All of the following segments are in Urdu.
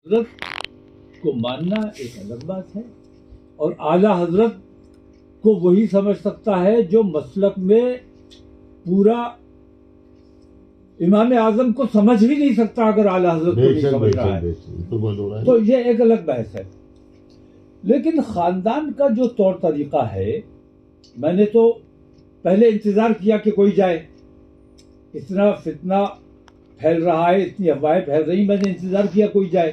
حضرت کو ماننا ایک الگ بات ہے، اور اعلیٰ حضرت کو وہی سمجھ سکتا ہے جو مسلک میں پورا امام اعظم کو سمجھ بھی نہیں سکتا اگر اعلیٰ حضرت کو نہیں سمجھ رہا ہے تو یہ ایک الگ بحث ہے۔ لیکن خاندان کا جو طور طریقہ ہے، میں نے تو پہلے انتظار کیا کہ کوئی جائے، اتنا فتنہ پھیل رہا ہے، اتنی افواہیں پھیل رہی، میں نے انتظار کیا کوئی جائے۔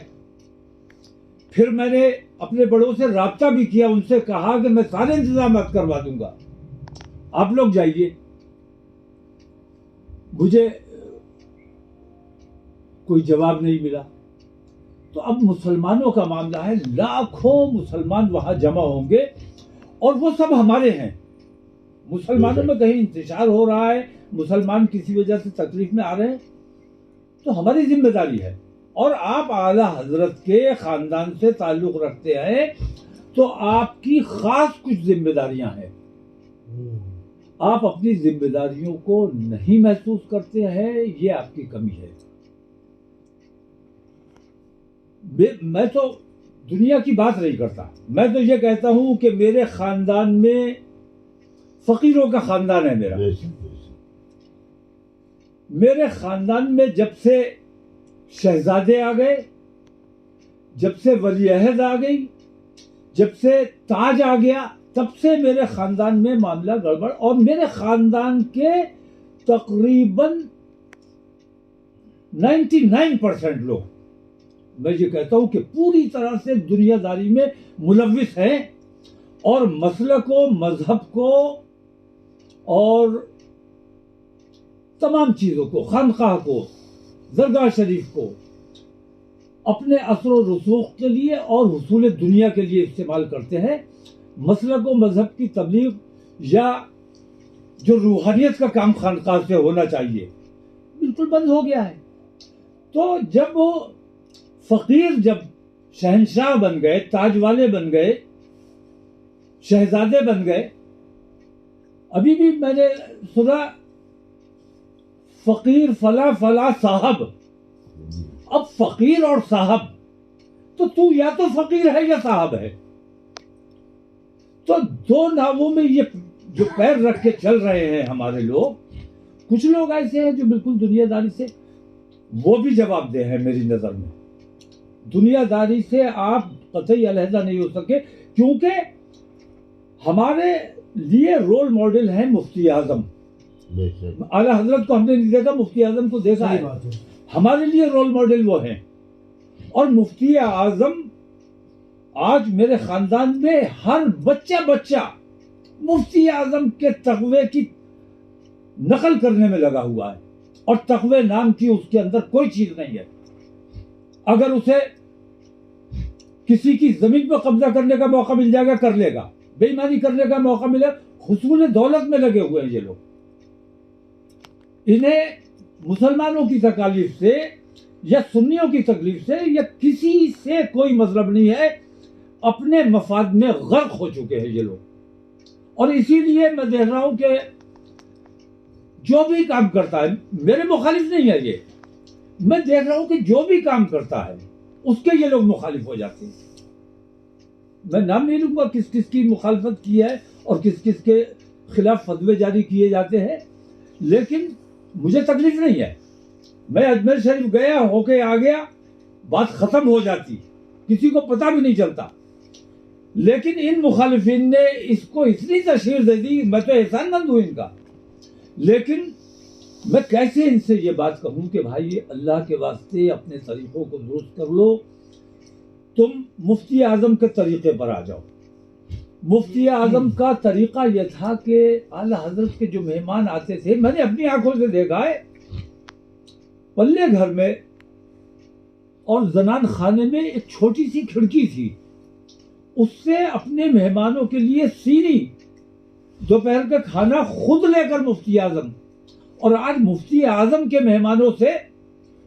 پھر میں نے اپنے بڑوں سے رابطہ بھی کیا، ان سے کہا کہ میں سارے انتظامات کروا دوں گا، آپ لوگ جائیے۔ مجھے کوئی جواب نہیں ملا۔ تو اب مسلمانوں کا معاملہ ہے، لاکھوں مسلمان وہاں جمع ہوں گے اور وہ سب ہمارے ہیں۔ مسلمانوں میں کہیں انتشار ہو رہا ہے، مسلمان کسی وجہ سے تکلیف میں آ رہے ہیں، تو ہماری ذمہ داری ہے۔ اور آپ اعلیٰ حضرت کے خاندان سے تعلق رکھتے ہیں تو آپ کی خاص کچھ ذمہ داریاں ہیں۔ آپ اپنی ذمہ داریوں کو نہیں محسوس کرتے ہیں، یہ آپ کی کمی ہے۔ میں تو دنیا کی بات نہیں کرتا، میں تو یہ کہتا ہوں کہ میرے خاندان میں فقیروں کا خاندان ہے میرے خاندان میں جب سے شہزادے آ گئے، جب سے ولی عہد آ گئی، جب سے تاج آ گیا، تب سے میرے خاندان میں معاملہ گڑبڑ، اور میرے خاندان کے تقریباً 99% لوگ، میں یہ کہتا ہوں کہ پوری طرح سے دنیا داری میں ملوث ہیں، اور مسلک کو، مذہب کو، اور تمام چیزوں کو، خانقاہ کو، درگاہ شریف کو اپنے اثر و رسوخ کے لیے اور حصول دنیا کے لیے استعمال کرتے ہیں۔ مسلک و مذہب کی تبلیغ یا جو روحانیت کا کام خانقاہ سے ہونا چاہیے، بالکل بند ہو گیا ہے۔ تو جب وہ فقیر جب شہنشاہ بن گئے، تاج والے بن گئے، شہزادے بن گئے، ابھی بھی میں نے سنا فقیر فلاں فلاں صاحب، اب فقیر اور صاحب، تو یا تو فقیر ہے یا صاحب ہے۔ تو دو ناووں میں یہ جو پیر رکھ کے چل رہے ہیں ہمارے لوگ، کچھ لوگ ایسے ہیں جو بالکل دنیا داری سے، وہ بھی جواب دہ ہیں میری نظر میں۔ دنیا داری سے آپ قطعی علیحدہ نہیں ہو سکے، کیونکہ ہمارے لیے رول ماڈل ہیں مفتی اعظم۔ اعلیٰ حضرت کو ہم نے نہیں دیکھا، مفتی اعظم کو دیکھا ہے، ہمارے لیے رول ماڈل وہ ہیں۔ اور مفتی اعظم آج میرے خاندان میں ہر بچہ مفتی اعظم کے تقوی کی نقل کرنے میں لگا ہوا ہے، اور تقوی نام کی اس کے اندر کوئی چیز نہیں ہے۔ اگر اسے کسی کی زمین پہ قبضہ کرنے کا موقع مل جائے گا کر لے گا، بے ایمانی کرنے کا موقع ملے، حصول دولت میں لگے ہوئے ہیں یہ لوگ۔ انہیں مسلمانوں کی تکالیف سے یا سنیوں کی تکلیف سے یا کسی سے کوئی مطلب نہیں ہے، اپنے مفاد میں غرق ہو چکے ہیں یہ لوگ۔ اور اسی لیے میں دیکھ رہا ہوں کہ جو بھی کام کرتا ہے، میرے مخالف نہیں ہے یہ، میں دیکھ رہا ہوں کہ جو بھی کام کرتا ہے اس کے یہ لوگ مخالف ہو جاتے ہیں۔ میں نام نہیں لوں گا کس کس کی مخالفت کی ہے اور کس کس کے خلاف فتوے جاری کیے جاتے ہیں، لیکن مجھے تکلیف نہیں ہے۔ میں اجمیر شریف گیا، ہو کے آ گیا، بات ختم ہو جاتی، کسی کو پتہ بھی نہیں چلتا۔ لیکن ان مخالفین نے اس کو اتنی تشہیر دے دی، میں تو احسان مند ہوں ان کا، لیکن میں کیسے ان سے یہ بات کہوں کہ بھائی اللہ کے واسطے اپنے طریقوں کو درست کر لو، تم مفتی اعظم کے طریقے پر آ جاؤ۔ مفتی اعظم کا طریقہ یہ تھا کہ اعلیٰ حضرت کے جو مہمان آتے تھے، میں نے اپنی آنکھوں سے دیکھا ہے، پلے گھر میں اور زنان خانے میں ایک چھوٹی سی کھڑکی تھی، اس سے اپنے مہمانوں کے لیے سینی دوپہر کا کھانا خود لے کر مفتی اعظم، اور آج مفتی اعظم کے مہمانوں سے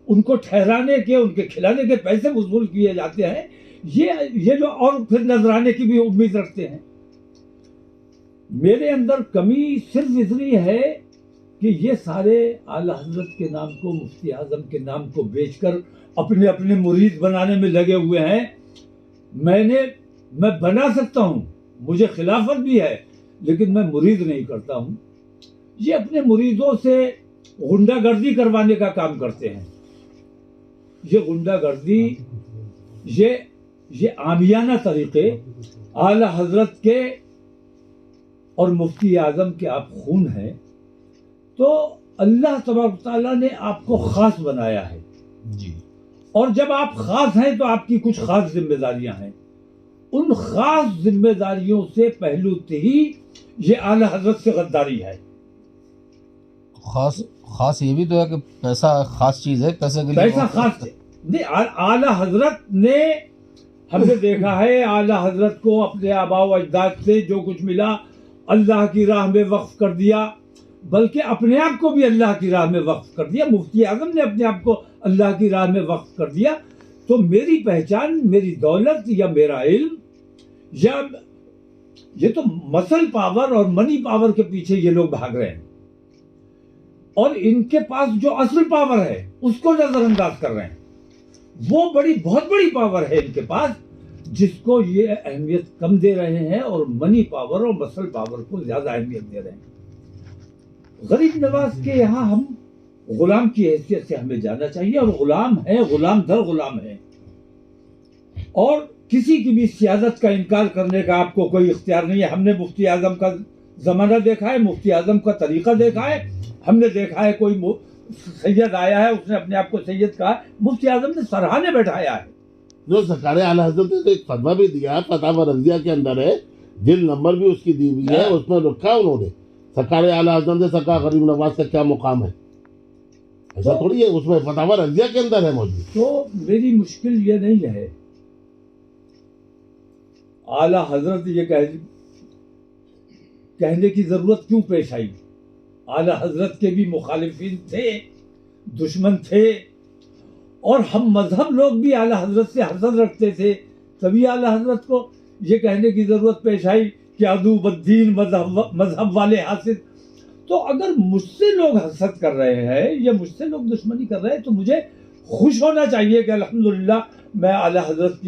ان کو ٹھہرانے کے، ان کے کھلانے کے پیسے وصول کیے جاتے ہیں، یہ جو، اور پھر نذرانے کی بھی امید رکھتے ہیں۔ میرے اندر کمی صرف اتنی ہے کہ یہ سارے اعلیٰ حضرت کے نام کو، مفتی اعظم کے نام کو بیچ کر اپنے اپنے مرید بنانے میں لگے ہوئے ہیں. میں بنا سکتا ہوں, مجھے خلافت بھی ہے, لیکن میں مرید نہیں کرتا ہوں. یہ اپنے مریدوں سے غنڈہ گردی کروانے کا کام کرتے ہیں. یہ غنڈہ گردی, یہ عامیانہ طریقے اعلی حضرت کے اور مفتی اعظم کے آپ خون ہیں, تو اللہ تبارک تعالیٰ نے آپ کو خاص بنایا ہے جی. اور جب آپ خاص ہیں تو آپ کی کچھ خاص ذمہ داریاں ہیں. ان خاص ذمہ داریوں سے پہلو ہی یہ اعلی حضرت سے غداری ہے. خاص یہ بھی تو ہے کہ پیسہ خاص چیز ہے, پیسے کے لیے پیسہ خاص نہیں. اعلی حضرت نے, ہم نے دیکھا ہے اعلی حضرت کو اپنے آباء و اجداد سے جو کچھ ملا اللہ کی راہ میں وقف کر دیا, بلکہ اپنے آپ کو بھی اللہ کی راہ میں وقف کر دیا. مفتی اعظم نے اپنے آپ کو اللہ کی راہ میں وقف کر دیا. تو میری پہچان, میری دولت یا میرا علم, یا یہ تو مسل پاور اور منی پاور کے پیچھے یہ لوگ بھاگ رہے ہیں, اور ان کے پاس جو اصل پاور ہے اس کو نظر انداز کر رہے ہیں. وہ بہت بڑی پاور ہے ان کے پاس, جس کو یہ اہمیت کم دے رہے ہیں, اور منی پاور اور مسل پاور کو زیادہ اہمیت دے رہے ہیں. غریب نواز کے یہاں ہم غلام کی حیثیت سے ہمیں جانا چاہیے, اور غلام ہے, غلام در غلام ہے, اور کسی کی بھی سیادت کا انکار کرنے کا آپ کو کوئی اختیار نہیں ہے. ہم نے مفتی اعظم کا زمانہ دیکھا ہے, مفتی اعظم کا طریقہ دیکھا ہے. ہم نے دیکھا ہے کوئی سید آیا ہے, اس نے اپنے آپ کو سید کہا, مفتی اعظم نے سرہانے بیٹھایا ہے. جو سرکار اعلیٰ حضرت نے تو ایک فتویٰ بھی دیا ہے, فتاوی رضیہ کے اندر ہے, جلد نمبر بھی اس کی دی ہوئی ہے, اس میں رکھا انہوں نے سرکار اعلیٰ حضرت سے سرکار غریب نواز کا کیا مقام ہے. ایسا تھوڑی ہے, اس میں فتاوی رضیہ کے اندر ہے موجود. تو میری مشکل یہ نہیں ہے, اعلیٰ حضرت یہ کہنے کی ضرورت کیوں پیش آئی. اعلیٰ حضرت کے بھی مخالفین تھے, دشمن تھے, اور ہم مذہب لوگ بھی اعلیٰ حضرت سے حسد رکھتے تھے. تبھی اعلیٰ حضرت کو یہ کہنے کی ضرورت پیش آئی کہ عدو بدین مذہب والے حاسد. تو اگر مجھ سے لوگ حسد کر رہے ہیں یا مجھ سے لوگ دشمنی کر رہے ہیں, تو مجھے خوش ہونا چاہیے کہ الحمدللہ میں اعلیٰ حضرت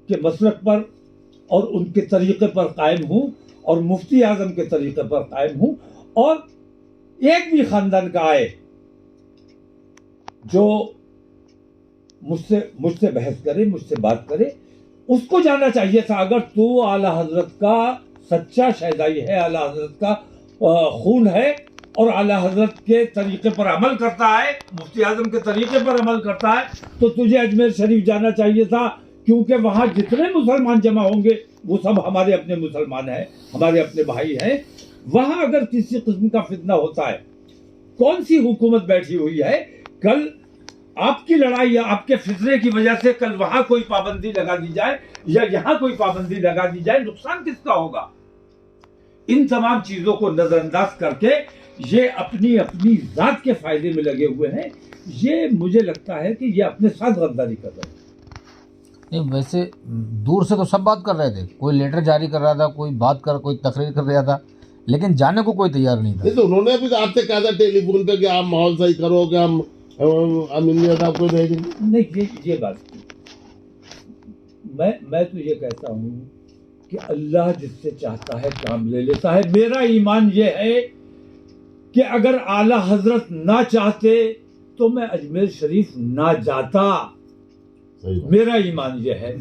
کے مسلک پر اور ان کے طریقے پر قائم ہوں, اور مفتی اعظم کے طریقے پر قائم ہوں. اور ایک بھی خاندان کا آئے جو مجھ سے بحث کرے, مجھ سے بات کرے, اس کو جاننا چاہیے تھا اگر تو اعلیٰ حضرت کا سچا شہدائی ہے, اعلیٰ حضرت کا خون ہے, اور اعلیٰ حضرت کے طریقے پر عمل کرتا ہے, مفتی اعظم کے طریقے پر عمل کرتا ہے, تو تجھے اجمیر شریف جانا چاہیے تھا, کیونکہ وہاں جتنے مسلمان جمع ہوں گے وہ سب ہمارے اپنے مسلمان ہیں, ہمارے اپنے بھائی ہیں. وہاں اگر کسی قسم کا فتنہ ہوتا ہے, کون سی حکومت بیٹھی ہوئی ہے, کل آپ کی لڑائی یا آپ کے فطرے کی وجہ سے کل وہاں کوئی پابندی لگا دی جائے یا یہاں کوئی پابندی لگا دی جائے, نقصان کس کا ہوگا؟ ان تمام چیزوں کو نظر انداز کر کے یہ اپنی ذات کے فائدے میں لگے ہوئے ہیں. یہ مجھے لگتا ہے کہ یہ اپنے ساتھ غداری کر رہے ہیں. نہیں, ویسے دور سے تو سب بات کر رہے تھے, کوئی لیٹر جاری کر رہا تھا, کوئی تقریر کر رہا تھا, لیکن جانے کو کوئی تیار نہیں تھا. تو انہوں نے بھی آپ سے کہا تھا ٹیلی فون پہ کہ آپ ماحول صحیح کرو, کہ ہم امین صاحب کو بھیجیں گے. نہیں, یہ بات میں تو یہ کہتا ہوں کہ اللہ جس سے چاہتا ہے کام لے لیتا ہے. میرا ایمان یہ ہے کہ اگر اعلیٰ حضرت نہ چاہتے تو میں اجمیر شریف نہ جاتا. میرا ایمان یہ ہے.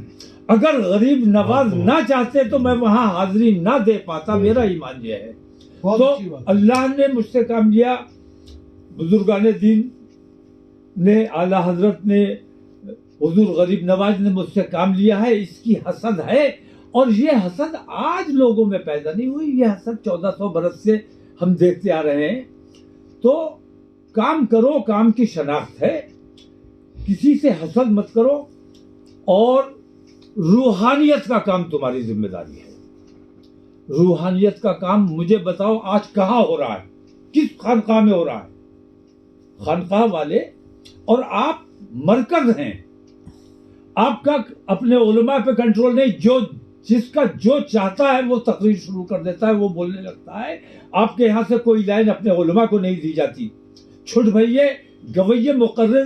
اگر غریب نواز نہ چاہتے تو میں وہاں حاضری نہ دے پاتا. میرا ایمان یہ ہے. تو اللہ نے مجھ سے کام لیا, بزرگان دین نے, اعلیٰ حضرت نے, حضور غریب نواز نے مجھ سے کام لیا ہے. اس کی حسد ہے, اور یہ حسد آج لوگوں میں پیدا نہیں ہوئی, یہ حسد 1400 برس سے ہم دیکھتے آ رہے ہیں. تو کام کرو, کام کی شناخت ہے, کسی سے حسد مت کرو, اور روحانیت کا کام تمہاری ذمہ داری ہے. روحانیت کا کام مجھے بتاؤ آج کہاں ہو رہا ہے, کس خانقاہ میں ہو رہا ہے؟ خانقاہ والے اور آپ مرکز ہیں. آپ کا اپنے علماء پہ کنٹرول نہیں. جس کا جو چاہتا ہے وہ تقریر شروع کر دیتا ہے, وہ بولنے لگتا ہے. آپ کے یہاں سے کوئی لائن اپنے علماء کو نہیں دی جاتی. چھٹ بھئیے گویے مقرر